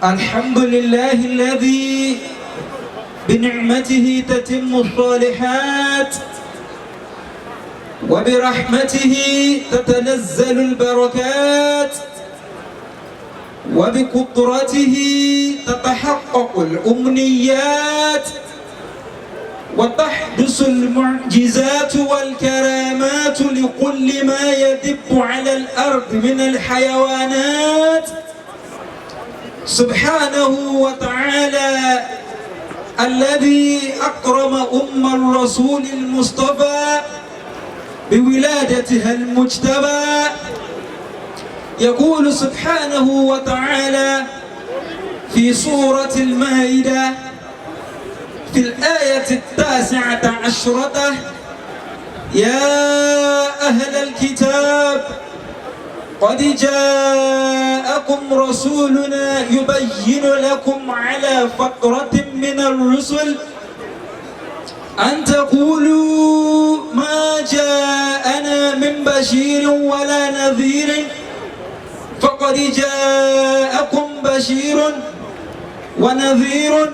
الحمد لله الذي بنعمته تتم الصالحات وبرحمته تتنزل البركات وبقدرته تتحقق الأمنيات وتحدث المعجزات والكرامات لكل ما يدب على الأرض من الحيوانات سبحانه وتعالى الذي أكرم الرسول المصطفى بولادتها المجتبى. يقول سبحانه وتعالى في سورة المائدة في الآية 19: يا أهل الكتاب قد جاءكم رسولنا يبين لكم على فترة من الرسل أن تقولوا ما جاءنا من بشير ولا نذير فقد جاءكم بشير ونذير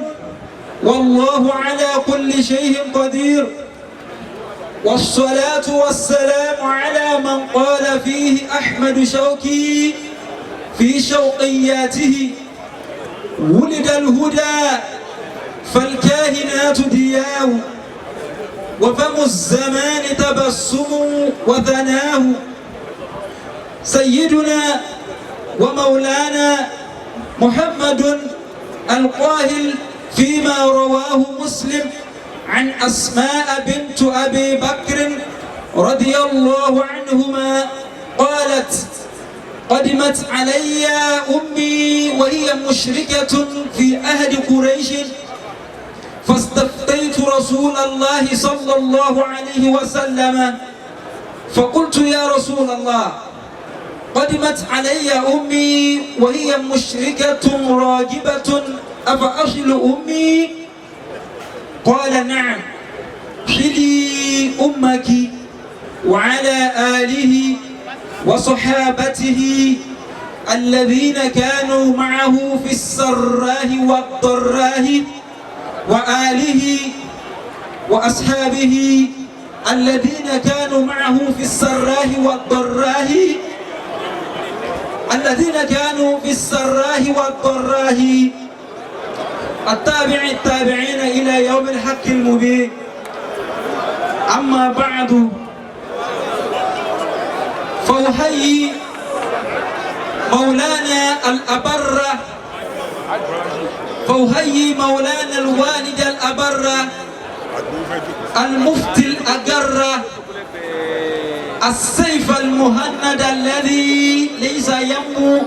والله على كل شيء قدير. والصلاة والسلام على من قال فيه أحمد شوقي في شوقياته: ولد الهدى فالكاهنات دياه وفم الزمان تبسم وثناه. سيدنا ومولانا محمد القائل فيما رواه مسلم عن أسماء بنت أبي بكر رضي الله عنهما قالت: قدمت علي أمي وهي مشركة في أهل قريش فاستفتيت رسول الله صلى الله عليه وسلم فقلت: يا رسول الله، قدمت علي أمي وهي مشركة راغبة أفأصل أمي؟ قال: نعم، صلي أمك وعلى آله وصحابته الذين كانوا معه في السراء والضراء وآله وأصحابه الذين كانوا معه في السراء والضراء التابعين إلى يوم الحق المبين. أما بعد، فأحيي مولانا الوالد الأبر المفتي الأقر السيف المهند الذي ليس ينمو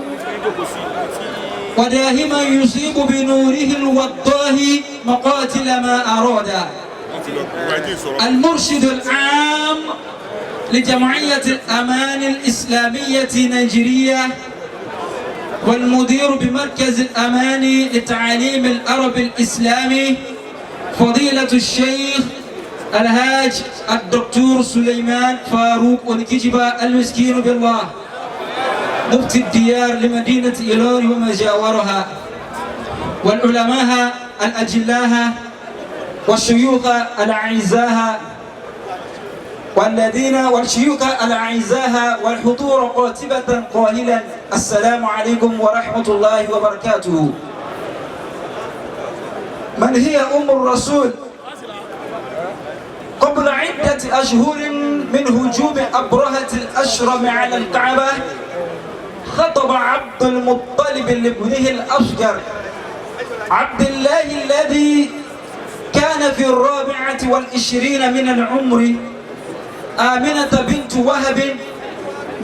ودائما يصيب بنوره الوضاه مقاتل ما أراد، المرشد العام لجمعية الأمان الإسلامية نيجيريا والمدير بمركز الأمان لتعليم العرب الإسلامي فضيلة الشيخ الهاج الدكتور سليمان فاروق ونكجبة المسكين بالله، مفتي الديار لمدينة إيلون وما جاورها، والعلماء الأجلاء والشيوخ الأعزاء والشيوخ الأعزاء والحضور قاتبة قائلا: السلام عليكم ورحمة الله وبركاته. من هي أم الرسول؟ قبل عدة أشهر من هجوم أبرهة الأشرم على الكعبة خطب عبد المطلب لابنه الأصغر عبد الله الذي كان في 24 من العمر آمنة بنت وهب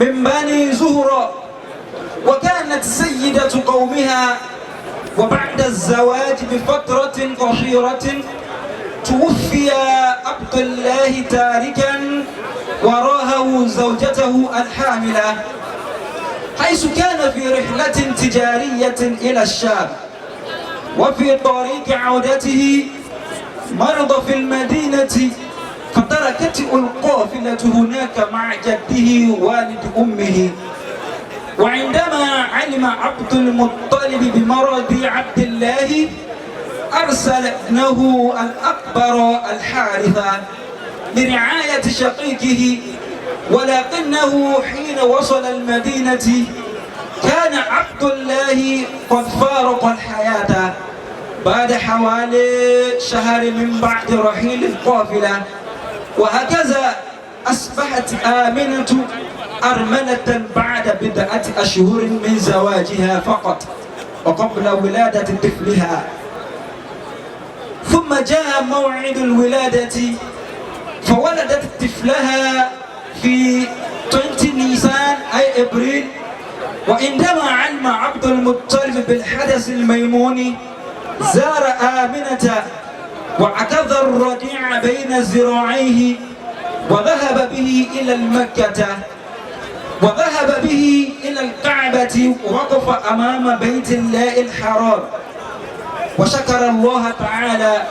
من بني زهرة، وكانت سيدة قومها. وبعد الزواج بفترة قصيرة توفي عبد الله تاركا وراءه زوجته الحاملة، حيث كان في رحلة تجارية إلى الشام، وفي طريق عودته مرض في المدينة فتركته القافلة هناك مع جده والد أمه. وعندما علم عبد المطلب بمرض الله أرسل ابنه الأكبر الحارث لرعاية شقيقه، ولكنه حين وصل المدينة كان عبد الله قد فارق الحياة بعد حوالي شهر من بعد رحيل القافلة. وهكذا أصبحت آمنة أرملة بعد بضعة أشهر من زواجها فقط وقبل ولادة طفلها. ثم جاء موعد الولادة فولدت طفلها في 20 نيسان أي إبريل. وعندما علم عبد المطلب بالحدث الميمون زار آمنة وعكذ الرضيع بين ذراعيه وذهب به إلى مكة، وذهب به إلى الكعبة ووقف أمام بيت الله الحرام وشكر الله تعالى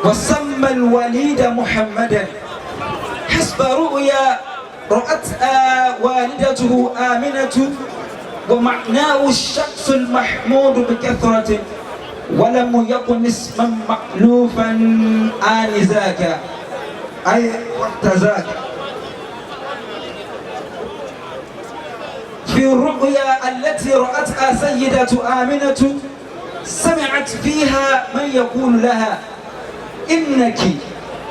وسمى الوليد محمدا حسب رؤيا رأتها والدته آمنة، ومعناه الشخص المحمود بكثرة ولم يكن اسما مألوفا آنذاك أي وقت ذاك. في الرؤيا التي رأتها سيدة آمنة سمعت فيها من يقول لها: إنك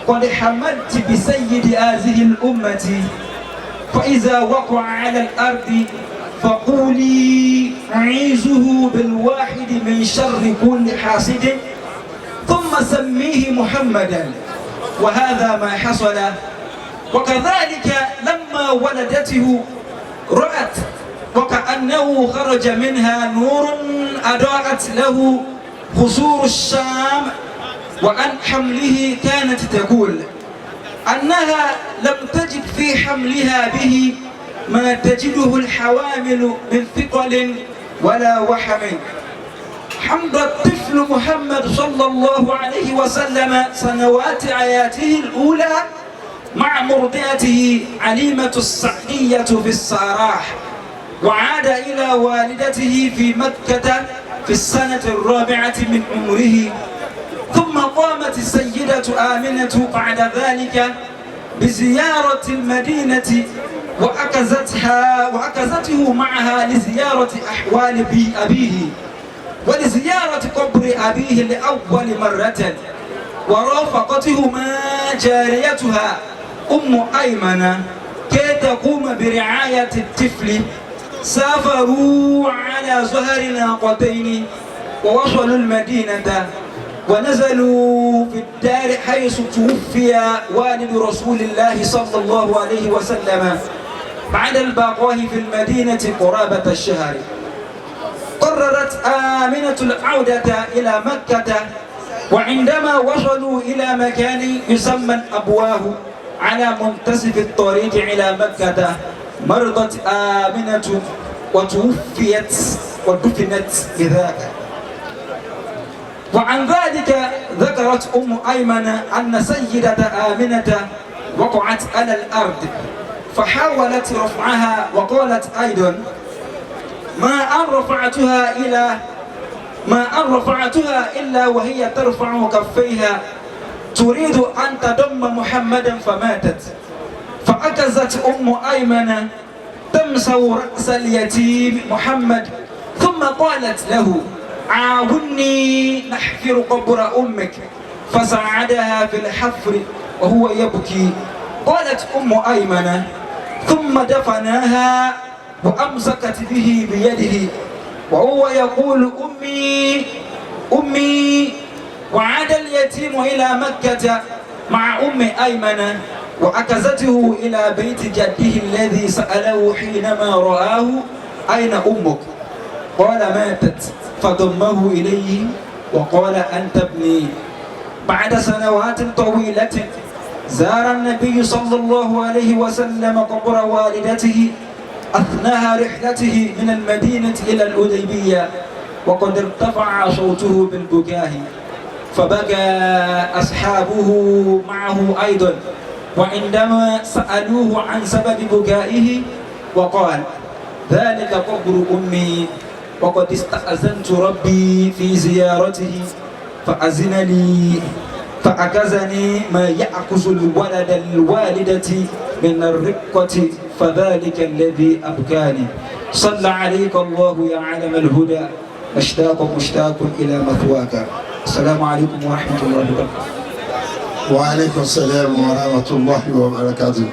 قد حملت بسيد هذه الأمة، فإذا وقع على الأرض فقولي أعيذه بالواحد من شر كل حاسد ثم سميه محمدا. وهذا ما حصل. وكذلك لما ولدته رأت وكأنه خرج منها نور أضاءت له قصور الشام، وعن حمله كانت تقول أنها لم تجد في حملها به ما تجده الحوامل من ثقل ولا وحم. حمد الطفل محمد صلى الله عليه وسلم سنوات حياته الأولى مع مرضعته عليمة السعدية في السراح، وعاد إلى والدته في مكة في السنة الرابعة من عمره. ثم قامت السيدة آمنة بعد ذلك بزيارة المدينة وأكزته معها لزيارة أحوال أبيه ولزيارة قبر أبيه لأول مرة، ورافقتهما جاريتها أم أيمن كي تقوم برعاية الطفل. سافروا على ظهر ناقتين ووصلوا المدينة ونزلوا في الدار حيث توفي والد رسول الله صلى الله عليه وسلم بعد البقاء في المدينة قرابة الشهر. قررت آمنة العودة إلى مكة، وعندما وصلوا إلى مكان يسمى أبواه على منتصف الطريق إلى مكة مرضت آمنة وتوفيت ودفنت بذاك. وعن ذلك ذكرت أم أيمن أن سيدة آمنة وقعت على الأرض فحاولت رفعها وقالت أيضا: ما أن رفعتها إلا وهي ترفع كفيها تريد أن تضم محمدا فماتت. فأكزت أم أيمن تمسح رأس اليتيم محمد ثم قالت له: عاوني نحفر قبر أمك، فساعدها في الحفر وهو يبكي. قالت أم أيمن: ثم دفناها وأمسكت به بيده وهو يقول: أمي أمي. وعاد اليتيم إلى مكة مع أم أيمن وأكزته إلى بيت جده الذي سأله حينما رآه: أين أمك؟ قال: ماتت. فضمه إليه وقال: أنت ابني. بعد سنوات طويلة زار النبي صلى الله عليه وسلم قبر والدته أثناء رحلته من المدينة إلى الحديبية، وقد ارتفع صوته بالبكاء فبكى أصحابه معه أيضا. وعندما سألوه عن سبب بكائه وقال: ذلك قبر أمي وقد استأذنت ربي في زيارته فأذن لي فأكزني ما يأخذ الولد الوالدة من الرقة فذلك الذي أبكاني. صلى عليك الله يا علم الهدى مشتاق إلى مثواك. السلام عليكم ورحمة الله وبركاته. وعليكم السلام ورحمة الله وبركاته.